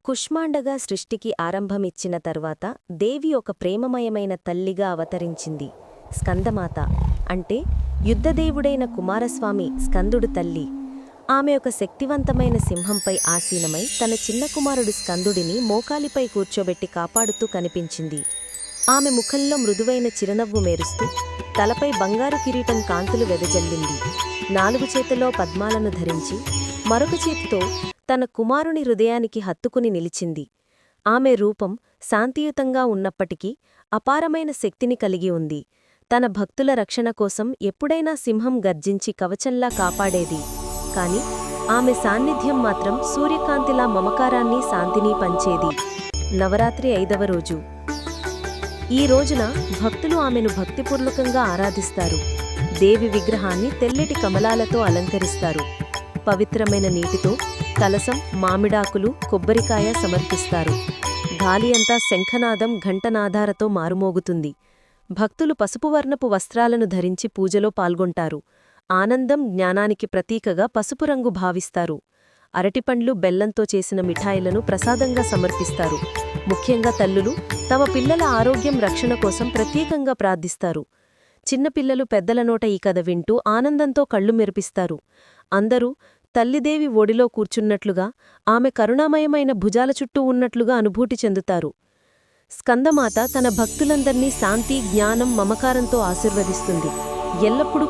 కుష్మాండగా సృష్టికి ఆరంభమిచ్చిన తర్వాత దేవి ఒక ప్రేమమయమైన తల్లిగా అవతరించింది. స్కందమాత అంటే యుద్ధదేవుడైన కుమారస్వామి స్కందుడు తల్లి. ఆమె ఒక శక్తివంతమైన సింహంపై ఆసీనమై తన చిన్న కుమారుడు స్కందుడిని మోకాలిపై కూర్చోబెట్టి కాపాడుతూ కనిపించింది. ఆమె ముఖంలో మృదువైన చిరునవ్వు మేరుస్తూ తలపై బంగారు కిరీటం కాంతులు వెదజల్లింది. 4 చేతుల్లో పద్మాలను ధరించి మరొక చేతితో తన కుమారుని హృదయానికి హత్తుకుని నిలిచింది. ఆమె రూపం శాంతియుతంగా ఉన్నప్పటికీ అపారమైన శక్తిని కలిగి ఉంది. తన భక్తుల రక్షణ కోసం ఎప్పుడైనా సింహం గర్జించి కవచంలా కాపాడేది. కాని ఆమె సాన్నిధ్యం మాత్రం సూర్యకాంతిలా మమకారాన్ని శాంతిని పంచేది. నవరాత్రి 5వ రోజు. ఈ రోజున భక్తులు ఆమెను భక్తిపూర్వకంగా ఆరాధిస్తారు. దేవి విగ్రహాన్ని తెల్లటి కమలాలతో అలంకరిస్తారు. పవిత్రమైన నీటితో కలసం, మామిడాకులు, కొబ్బరికాయ సమర్పిస్తారు. గాలి అంతా శంఖనాదం, ఘంటనాదాలతో మారుమోగుతుంది. భక్తులు పసుపువర్ణపు వస్త్రాలను ధరించి పూజలో పాల్గొంటారు. ఆనందం, జ్ఞానానికి ప్రతీకగా పసుపు రంగు భావిస్తారు. అరటిపండ్లు, బెల్లంతో చేసిన మిఠాయిలను ప్రసాదంగా సమర్పిస్తారు. ముఖ్యంగా తల్లులు తమ పిల్లల ఆరోగ్యం, రక్షణ కోసం ప్రత్యేకంగా ప్రార్థిస్తారు. చిన్నపిల్లలు పెద్దల నోట ఈ కథ వింటూ ఆనందంతో కళ్ళు మెరిపిస్తారు. అందరూ తల్లిదేవి ఒడిలో కూర్చున్నట్లుగా, ఆమె కరుణామయమైన భుజాల చుట్టూ ఉన్నట్లుగా అనుభూతి చెందుతారు. స్కందమాత తన భక్తులందర్నీ శాంతి, జ్ఞానం, మమకారంతో ఆశీర్వదిస్తుంది. ఎల్లప్పుడూ